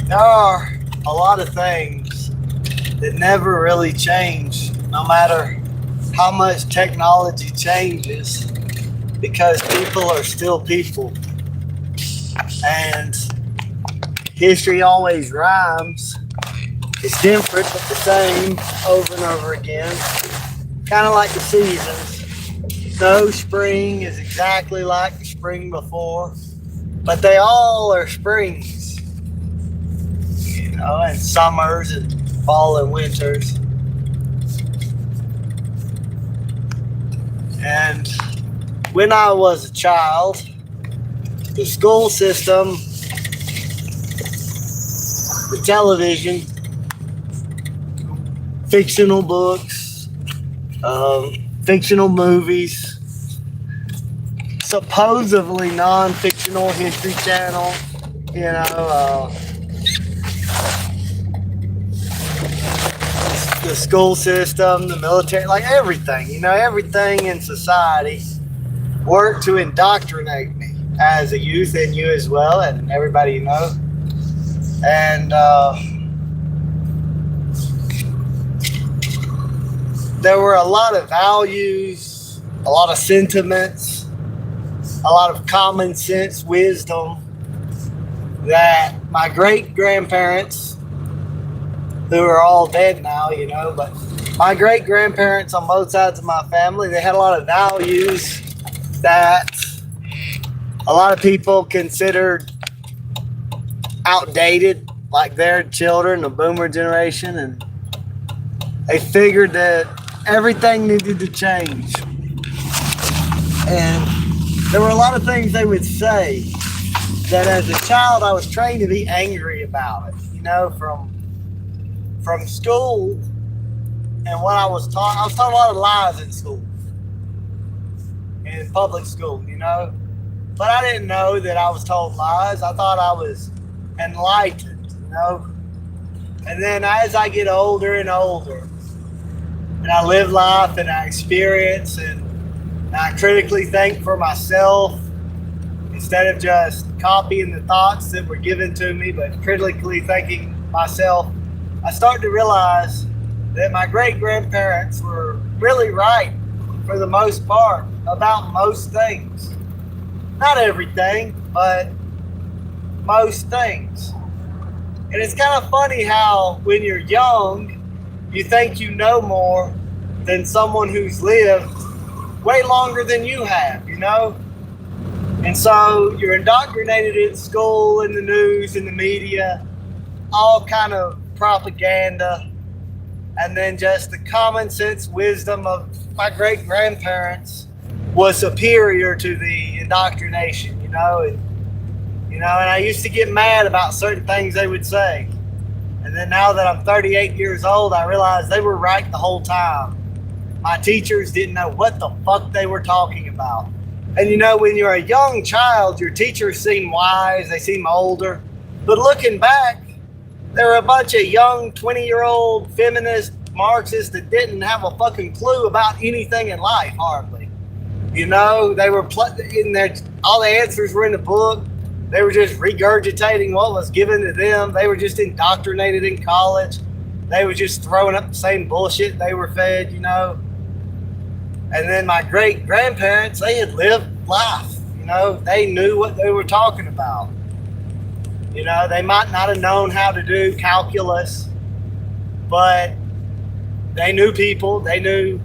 There are a lot of things that never really change, no matter how much technology changes, because people are still people. And history always rhymes. It's different but the same over and over again. Kind of like the seasons. No spring is exactly like the spring before, but they all are springs, and summers and fall and winters. And when I was a child, the school system, the television, fictional books, fictional movies, supposedly non-fictional History Channel, the school system, the military, like everything, everything in society worked to indoctrinate me as a youth, and you as well, and everybody you know. And there were a lot of values, a lot of sentiments, a lot of common sense wisdom that my great grandparents, who are all dead now, but my great grandparents on both sides of my family, they had a lot of values that a lot of people considered outdated, like their children, the boomer generation, and they figured that everything needed to change. And there were a lot of things they would say that as a child I was trained to be angry about it, from school and what I was taught a lot of lies in school, in public school, but I didn't know that I was told lies. I thought I was enlightened, and then as I get older and older, and I live life and I experience and I critically think for myself instead of just copying the thoughts that were given to me, but critically thinking myself, I start to realize that my great-grandparents were really right for the most part about most things. Not everything, but most things. And it's kind of funny how when you're young, you think you know more than someone who's lived way longer than you have, And so you're indoctrinated in school, in the news, in the media, all kind of propaganda, and then just the common sense wisdom of my great grandparents was superior to the indoctrination, and I used to get mad about certain things they would say. And then now that I'm 38 years old, I realize they were right the whole time. My teachers didn't know what the fuck they were talking about. And when you're a young child, your teachers seem wise, they seem older. But looking back, there were a bunch of young 20-year-old feminist Marxists that didn't have a fucking clue about anything in life, hardly. They were in there, all the answers were in the book. They were just regurgitating what was given to them. They were just indoctrinated in college. They were just throwing up the same bullshit they were fed, And then my great-grandparents, they had lived life, They knew what they were talking about. They might not have known how to do calculus, but they knew people. They knew,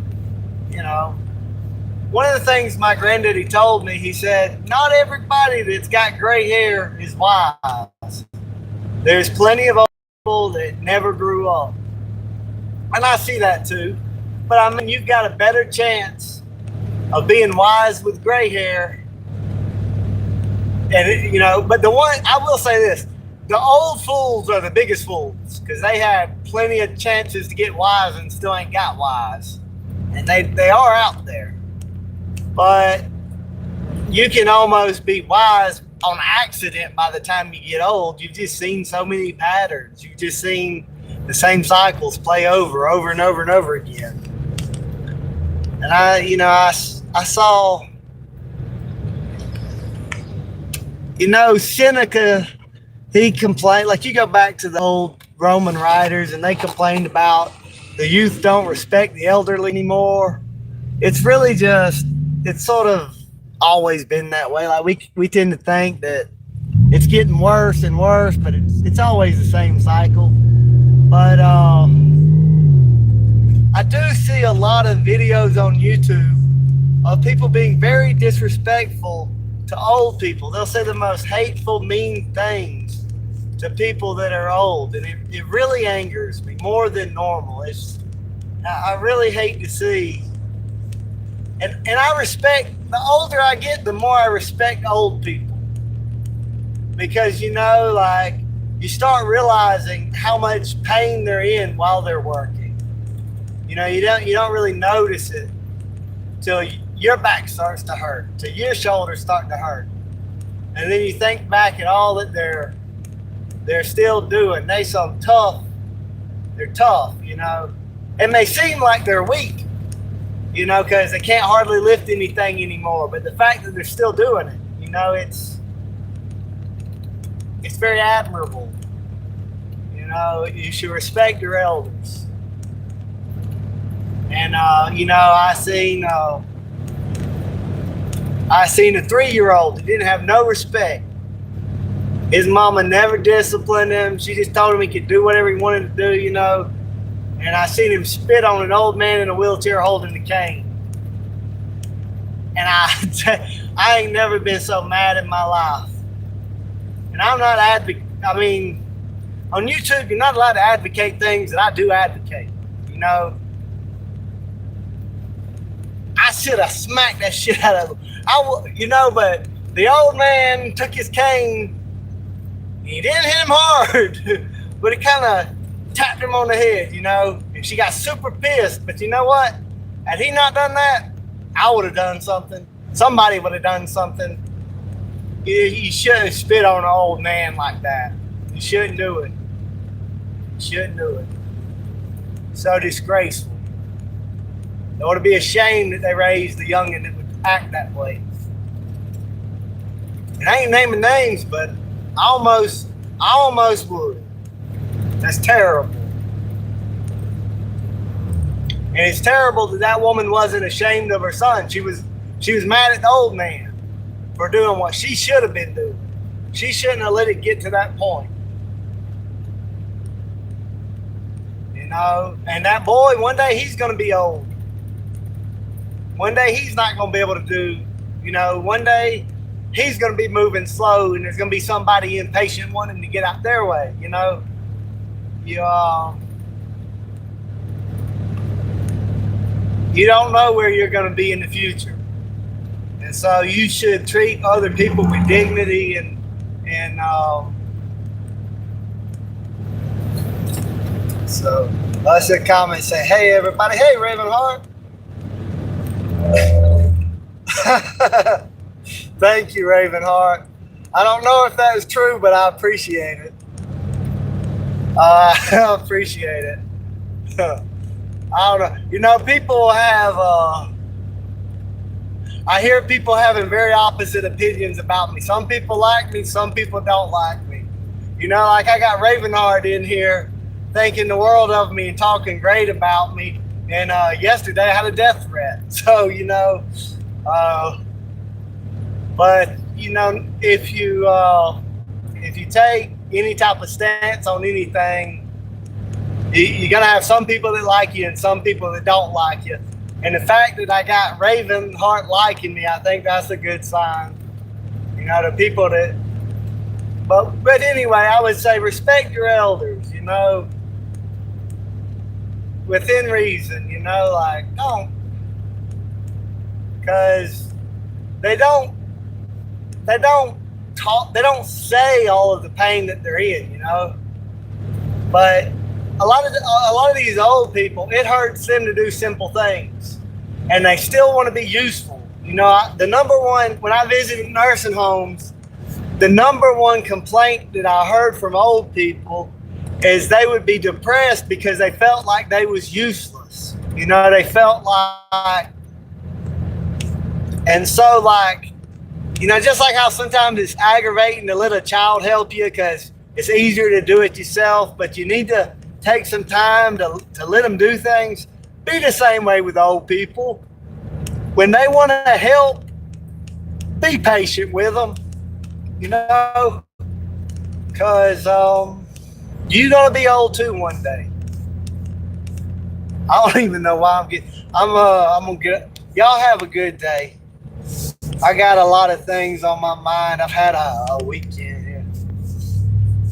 One of the things my granddaddy told me, he said, not everybody that's got gray hair is wise. There's plenty of old people that never grew up. And I see that too. But you've got a better chance of being wise with gray hair. And, but I will say this, the old fools are the biggest fools because they had plenty of chances to get wise and still ain't got wise. And they are out there. But you can almost be wise on accident by the time you get old. You've just seen so many patterns. You've just seen the same cycles play over and over and over again. And I saw, Seneca he complained, like you go back to the old Roman writers and they complained about the youth don't respect the elderly anymore. It's really just, it's sort of always been that way. Like we tend to think that it's getting worse and worse, but it's always the same cycle. But I do see a lot of videos on YouTube of people being very disrespectful to old people. They'll say the most hateful, mean things to people that are old, and it really angers me more than normal. I really hate to see, and I respect. The older I get, the more I respect old people, because like you start realizing how much pain they're in while they're working. You don't really notice it till your back starts to hurt, till your shoulders start to hurt, and then you think back at all that they're still doing. They're tough. It may seem like they're weak, because they can't hardly lift anything anymore. But the fact that they're still doing it, it's very admirable. You should respect your elders. And I seen a 3-year-old that didn't have no respect. His mama never disciplined him. She just told him he could do whatever he wanted to do, And I seen him spit on an old man in a wheelchair holding a cane. And I ain't never been so mad in my life. And I'm not on YouTube, you're not allowed to advocate things that I do advocate, I should have smacked that shit out of him. But the old man took his cane. He didn't hit him hard, but it kind of tapped him on the head, And she got super pissed. But you know what? Had he not done that, I would have done something. Somebody would have done something. You shouldn't spit on an old man like that. You shouldn't do it. So disgraceful. They ought to be ashamed that they raised a youngin' that would act that way. And I ain't naming names, but I almost would. That's terrible. And it's terrible that woman wasn't ashamed of her son. She was mad at the old man for doing what she should have been doing. She shouldn't have let it get to that point. And that boy, one day he's going to be old. One day he's not going to be able to do, one day he's going to be moving slow and there's going to be somebody impatient wanting to get out their way, You don't know where you're going to be in the future. And so you should treat other people with dignity and so let's just comment and say, hey everybody, hey Ravenheart. Thank you, Ravenheart. I don't know if that is true, but I appreciate it. I appreciate it. I don't know. People have, I hear people having very opposite opinions about me. Some people like me, some people don't like me. Like I got Ravenheart in here thinking the world of me and talking great about me. And yesterday I had a death threat. So, but, if you take any type of stance on anything, you're going to have some people that like you and some people that don't like you. And the fact that I got Ravenheart liking me, I think that's a good sign. The people that, but anyway, I would say respect your elders, within reason, don't, because they don't talk, they don't say all of the pain that they're in, but a lot of these old people, it hurts them to do simple things, and they still want to be useful. The number one, when I visited nursing homes, the number one complaint that I heard from old people is they would be depressed because they felt like they was useless. They felt like, and so just like how sometimes it's aggravating to let a child help you because It's easier to do it yourself, but you need to take some time to let them do things. Be the same way with old people. When they want to help, be patient with them, you know, because you're going to be old too one day. I don't even know why I'm going to get, y'all have a good day. I got a lot of things on my mind. I've had a weekend.